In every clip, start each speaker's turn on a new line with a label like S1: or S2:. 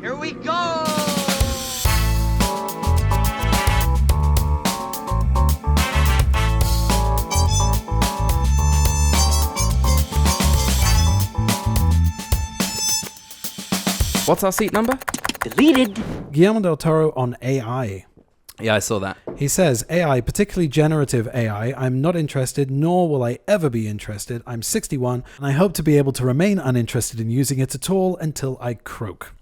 S1: Here we go!
S2: What's our seat number?
S1: Deleted.
S3: Guillermo Del Toro on AI.
S2: Yeah, I saw that.
S3: He says, AI, particularly generative AI, I'm not interested, nor will I ever be interested. I'm 61, and I hope to be able to remain uninterested in using it at all until I croak.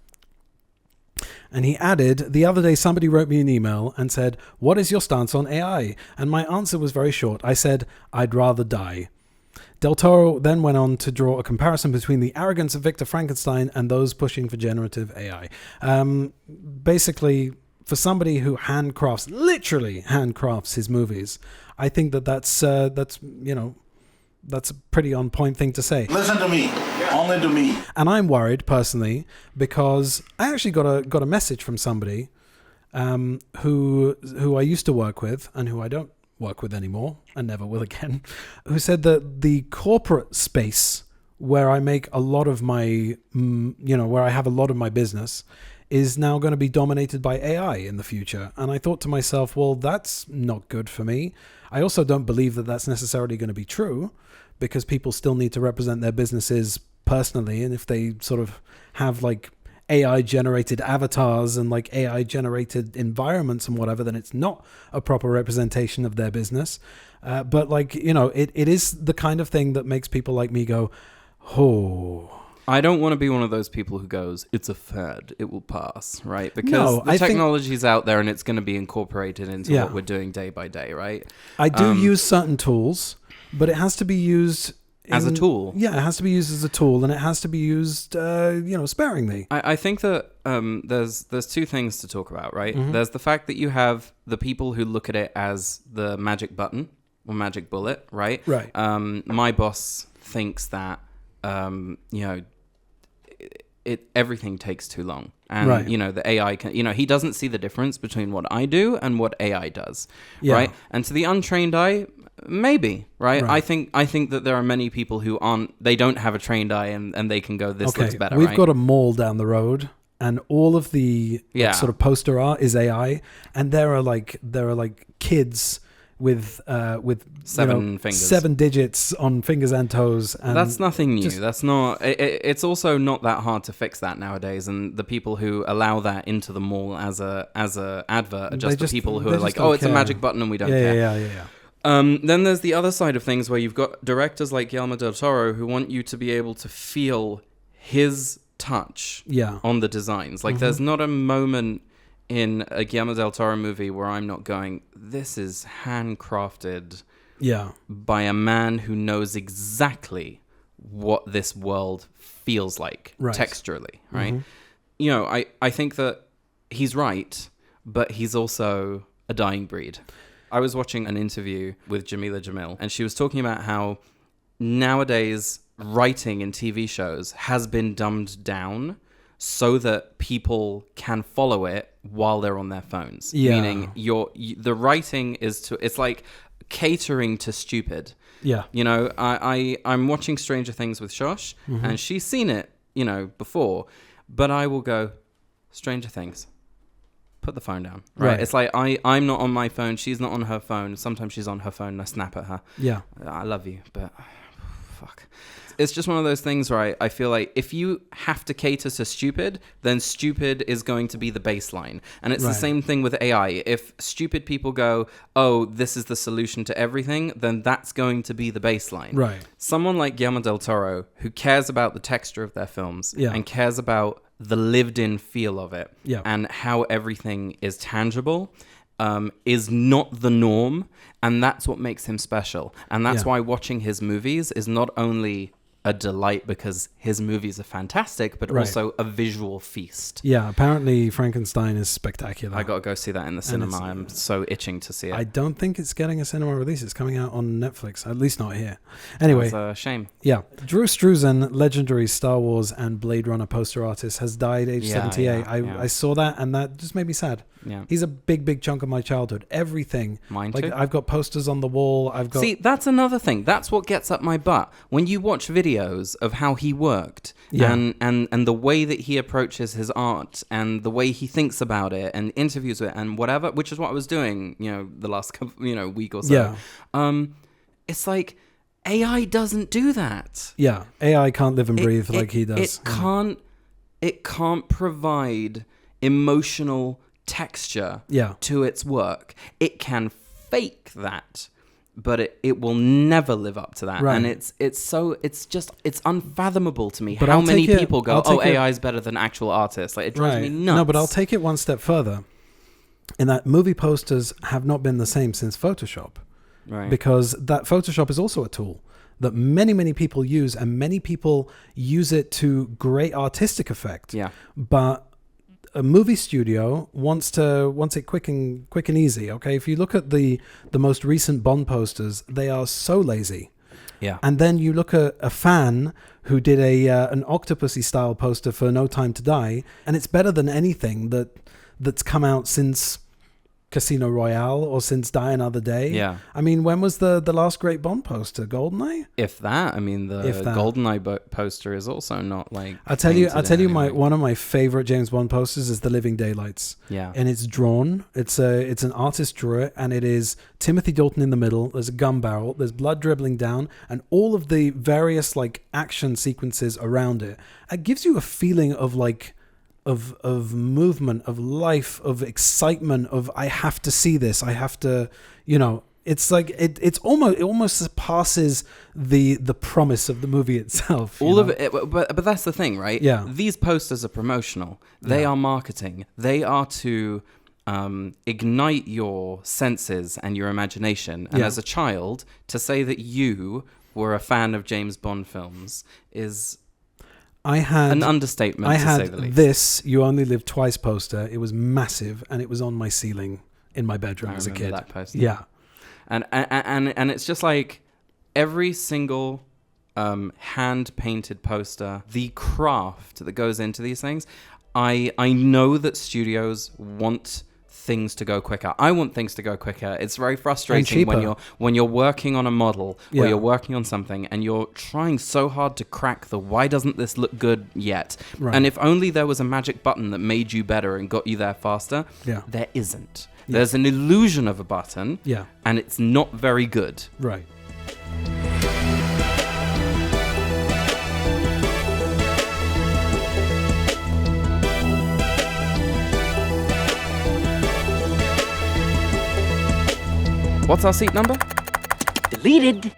S3: And he added, the other day somebody wrote me an email and said, what is your stance on AI? And my answer was very short. I said, I'd rather die. Del Toro then went on to draw a comparison between the arrogance of Victor Frankenstein and those pushing for generative AI. Basically, for somebody who literally handcrafts his movies, I think that's a pretty on point thing to say.
S4: Listen to me, only to me.
S3: And I'm worried personally because I actually got a message from somebody who I used to work with and who I don't work with anymore and never will again, who said that the corporate space where I make a lot of my, where I have a lot of my business is now going to be dominated by AI in the future. And I thought to myself, well, that's not good for me. I also don't believe that that's necessarily going to be true because people still need to represent their businesses personally. And if they sort of have like AI generated avatars and like AI generated environments and whatever, then it's not a proper representation of their business. But like, it is the kind of thing that makes people like me go, oh.
S2: I don't want to be one of those people who goes, it's a fad, it will pass, right? Because the technology's out there and it's going to be incorporated into what we're doing day by day, right?
S3: I do use certain tools, but it has to be used
S2: as a tool.
S3: Yeah, it has to be used as a tool, and it has to be used, sparingly.
S2: I think that there's two things to talk about, right?
S3: Mm-hmm.
S2: There's the fact that you have the people who look at it as the magic button or magic bullet, right?
S3: Right.
S2: My boss thinks that, everything takes too long. And,
S3: right.
S2: The AI can, he doesn't see the difference between what I do and what AI does, right? And to the untrained eye, maybe, right? I think that there are many people who they don't have a trained eye and they can go, this looks better,
S3: We've got a mall down the road and all of the sort of poster art is AI. And there are like kids with
S2: 7 fingers,
S3: 7 digits on fingers and toes. And
S2: that's nothing new. That's not. It's also not that hard to fix that nowadays. And the people who allow that into the mall as a advert are just the people who are like, oh, it's a magic button and we don't care.
S3: Yeah.
S2: Then there's the other side of things where you've got directors like Guillermo Del Toro who want you to be able to feel his touch on the designs. Like there's not a moment in a Guillermo Del Toro movie where I'm not going, this is handcrafted by a man who knows exactly what this world feels like texturally, right? I think that he's right, but he's also a dying breed. I was watching an interview with Jamila Jamil, and she was talking about how nowadays writing in TV shows has been dumbed down so that people can follow it while they're on their phones. Meaning the writing it's like catering to stupid. Yeah. I'm watching Stranger Things with Shosh, and she's seen it, before, but I will go, Stranger Things, put the phone down. Right. It's like I'm not on my phone, she's not on her phone. Sometimes she's on her phone and I snap at her. Yeah. I love you, but fuck. It's just one of those things where I feel like if you have to cater to stupid, then stupid is going to be the baseline. And it's the same thing with AI. If stupid people go, oh, this is the solution to everything, then that's going to be the baseline. Right. Someone like Guillermo Del Toro, who cares about the texture of their films and cares about the lived-in feel of it and how everything is tangible, is not the norm. And that's what makes him special. And that's why watching his movies is not only a delight because his movies are fantastic, but also a visual feast. Yeah, apparently Frankenstein is spectacular. I got to go see that in the cinema. I'm so itching to see it. I don't think it's getting a cinema release. It's coming out on Netflix, at least not here. Anyway. That's a shame. Yeah. Drew Struzan, legendary Star Wars and Blade Runner poster artist, has died age 78. I saw that and that just made me sad. Yeah. He's a big chunk of my childhood. Everything. Mine too. I've got posters on the wall. See, that's another thing. That's what gets up my butt. When you watch videos videos of how he worked and the way that he approaches his art and the way he thinks about it and interviews it and whatever, which is what I was doing, the last week or so. It's like AI doesn't do that.
S3: Yeah, AI can't live and breathe like he does.
S2: It can't provide emotional texture to its work. It can fake that, but it will never live up to that. Right. And it's unfathomable to me how many people go, AI is better than actual artists. Like, it drives me nuts.
S3: No, but I'll take it one step further. In that movie posters have not been the same since Photoshop. Right. Because that Photoshop is also a tool that many, many people use, and many people use it to great artistic effect. Yeah. But a movie studio wants it quick and easy. Okay, if you look at the most recent Bond posters, they are so lazy. Yeah. And then you look at a fan who did an Octopussy style poster for No Time to Die, and it's better than anything that's come out since Casino Royale or since Die Another Day. Yeah. I mean, when was the last great Bond poster? GoldenEye?
S2: If that. I mean, the GoldenEye poster is also not like...
S3: I'll tell you one of my favorite James Bond posters is The Living Daylights. Yeah. And it's drawn. It's an artist drew it, and it is Timothy Dalton in the middle. There's a gun barrel. There's blood dribbling down, and all of the various like action sequences around it. It gives you a feeling of like... Of movement, of life, of excitement, of I have to see this, I have to, it's like it almost surpasses the promise of the movie itself.
S2: Of it, but that's the thing, right? Yeah. These posters are promotional. They are marketing. They are to ignite your senses and your imagination. And as a child, to say that you were a fan of James Bond films is... an understatement, to say the least.
S3: This You Only Live Twice poster. It was massive, and it was on my ceiling in my bedroom as a kid.
S2: That poster. Yeah, and it's just like every single hand painted poster, the craft that goes into these things. I know that studios want things to go quicker. I want things to go quicker. It's very frustrating when you're working on a model or you're working on something and you're trying so hard to crack the why doesn't this look good yet? Right. And if only there was a magic button that made you better and got you there faster, there isn't. Yeah. There's an illusion of a button, and it's not very good.
S3: Right.
S2: What's our seat number?
S1: Deleted.